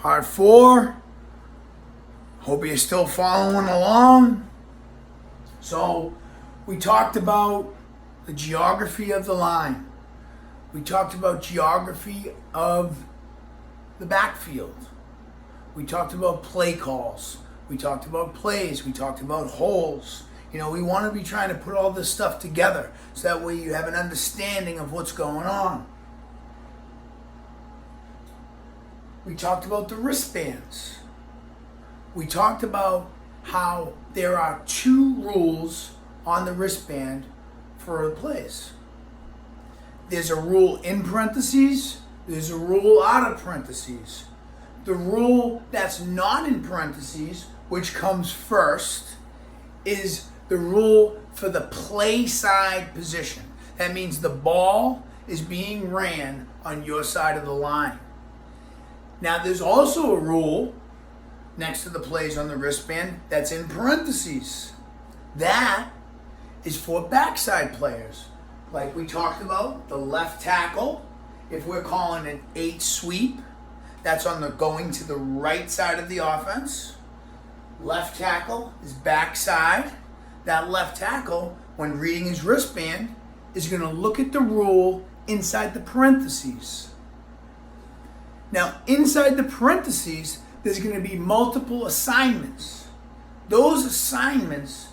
Part 4. Hope you're still following along. So, we talked about the geography of the line. We talked about geography of the backfield. We talked about play calls. We talked about plays. We talked about holes. You know, we want to be trying to put all this stuff together so that way you have an understanding of what's going on. We talked about the wristbands. We talked about how there are 2 rules on the wristband for the plays. There's a rule in parentheses. There's a rule out of parentheses. The rule that's not in parentheses, which comes first, is the rule for the play side position. That means the ball is being ran on your side of the line. Now, there's also a rule next to the plays on the wristband that's in parentheses. That is for backside players. Like we talked about, the left tackle, if we're calling an 8 sweep, that's on the going to the right side of the offense. Left tackle is backside. That left tackle, when reading his wristband, is going to look at the rule inside the parentheses. Now, inside the parentheses, there's going to be multiple assignments. Those assignments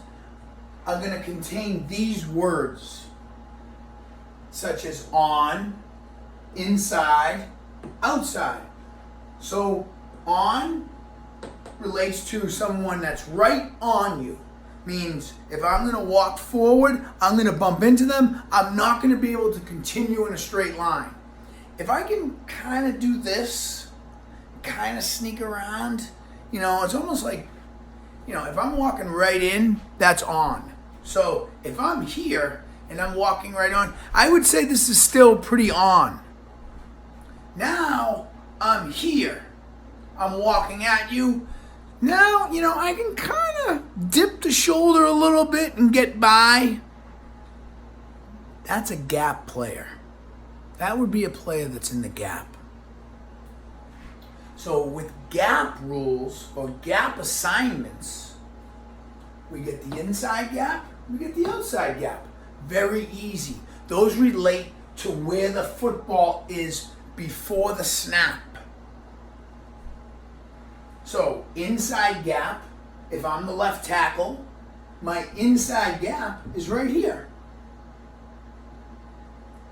are going to contain these words, such as on, inside, outside. So, on relates to someone that's right on you. Means if I'm going to walk forward, I'm going to bump into them. I'm not going to be able to continue in a straight line. If I can kind of do this, kind of sneak around, you know, it's almost like, you know, if I'm walking right in, that's on. So if I'm here and I'm walking right on, I would say this is still pretty on. Now I'm here. I'm walking at you. Now, you know, I can kind of dip the shoulder a little bit and get by. That's a gap player. That would be a player that's in the gap. So with gap rules or gap assignments, we get the inside gap, we get the outside gap. Very easy. Those relate to where the football is before the snap. So inside gap, if I'm the left tackle, my inside gap is right here.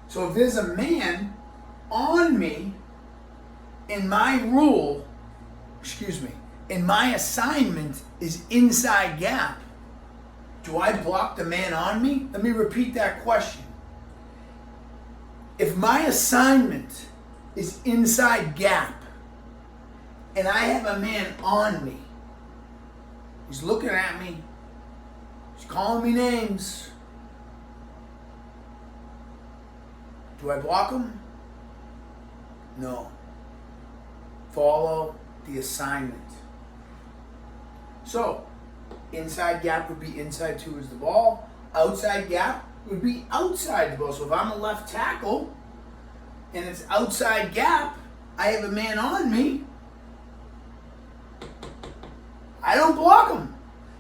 So if there's a man on me, in my assignment is inside gap, do I block the man on me? Let me repeat that question. If my assignment is inside gap, and I have a man on me, he's looking at me, he's calling me names, do I block him? No. Follow the assignment. So, inside gap would be inside towards the ball. Outside gap would be outside the ball. So if I'm a left tackle and it's outside gap, I have a man on me, I don't block him.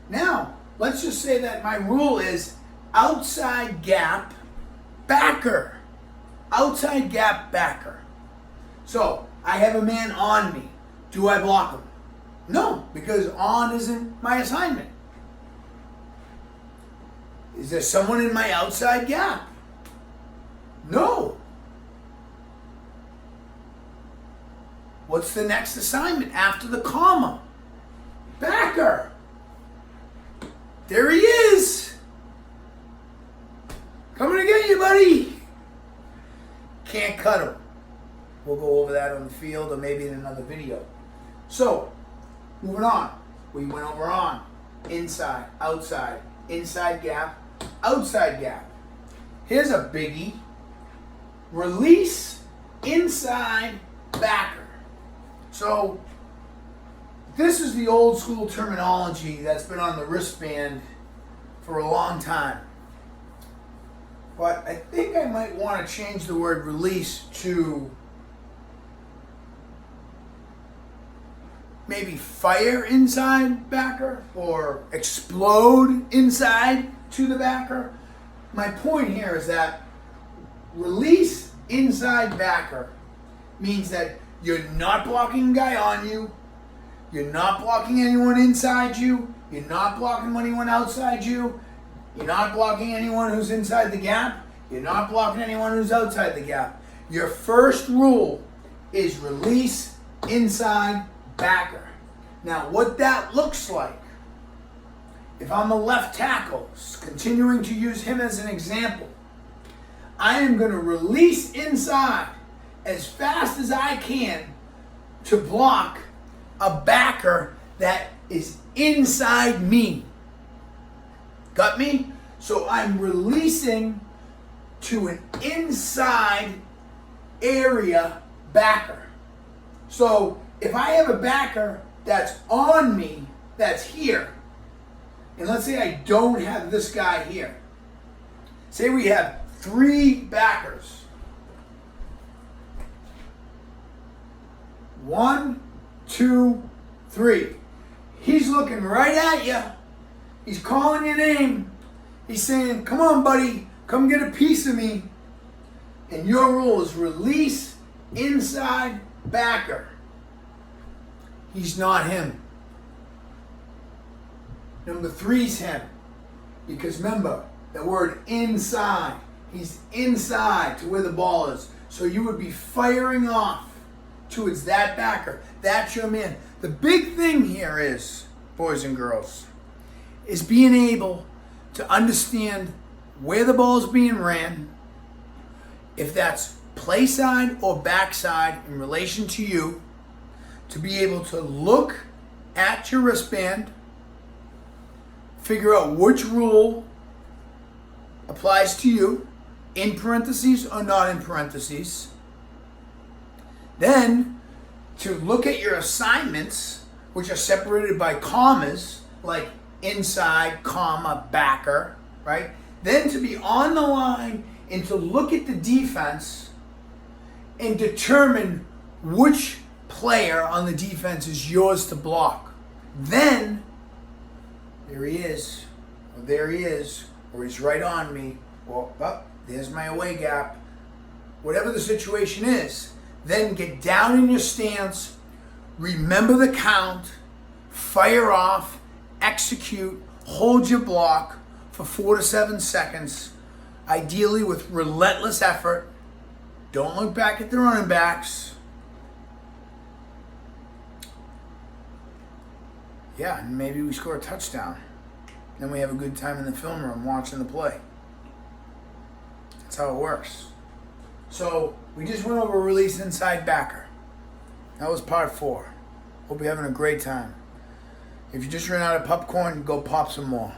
Now, let's just say that my rule is outside gap backer. Outside gap backer. So, I have a man on me. Do I block him? No, because on isn't my assignment. Is there someone in my outside gap? No. What's the next assignment after the comma? Backer. There he is. Coming to get you, buddy. Can't cut him. We'll go over that on the field or maybe in another video. So, moving on. We went over on, inside, outside, inside gap, outside gap. Here's a biggie. Release, inside, backer. So, this is the old school terminology that's been on the wristband for a long time. But I think I might want to change the word release to maybe fire inside backer or explode inside to the backer. My point here is that release inside backer means that you're not blocking a guy on you, you're not blocking anyone inside you, you're not blocking anyone outside you, you're not blocking anyone who's inside the gap, you're not blocking anyone who's outside the gap. Your first rule is release inside backer. Now what that looks like, if I'm a left tackle, continuing to use him as an example, I am going to release inside as fast as I can to block a backer that is inside me. Got me? So I'm releasing to an inside area backer. So if I have a backer that's on me, that's here, and let's say I don't have this guy here. Say we have 3 backers. 1, 2, 3. He's looking right at you. He's calling your name. He's saying, come on, buddy, come get a piece of me. And your rule is release inside backer. He's not him. Number 3's him. Because remember, the word inside. He's inside to where the ball is. So you would be firing off towards that backer. That's your man. The big thing here is, boys and girls, is being able to understand where the ball is being ran, if that's play side or backside in relation to you, to be able to look at your wristband, figure out which rule applies to you, in parentheses or not in parentheses. Then to look at your assignments, which are separated by commas, like inside, comma, backer, right? Then to be on the line and to look at the defense and determine which player on the defense is yours to block. Then, there he is, or there he is, or he's right on me, or there's my away gap. Whatever the situation is, then get down in your stance, remember the count, fire off, execute, hold your block for 4 to 7 seconds, ideally with relentless effort. Don't look back at the running backs. Yeah, and maybe we score a touchdown. Then we have a good time in the film room watching the play. That's how it works. So we just went over release inside backer. That was part 4. Hope you're having a great time. If you just ran out of popcorn, go pop some more.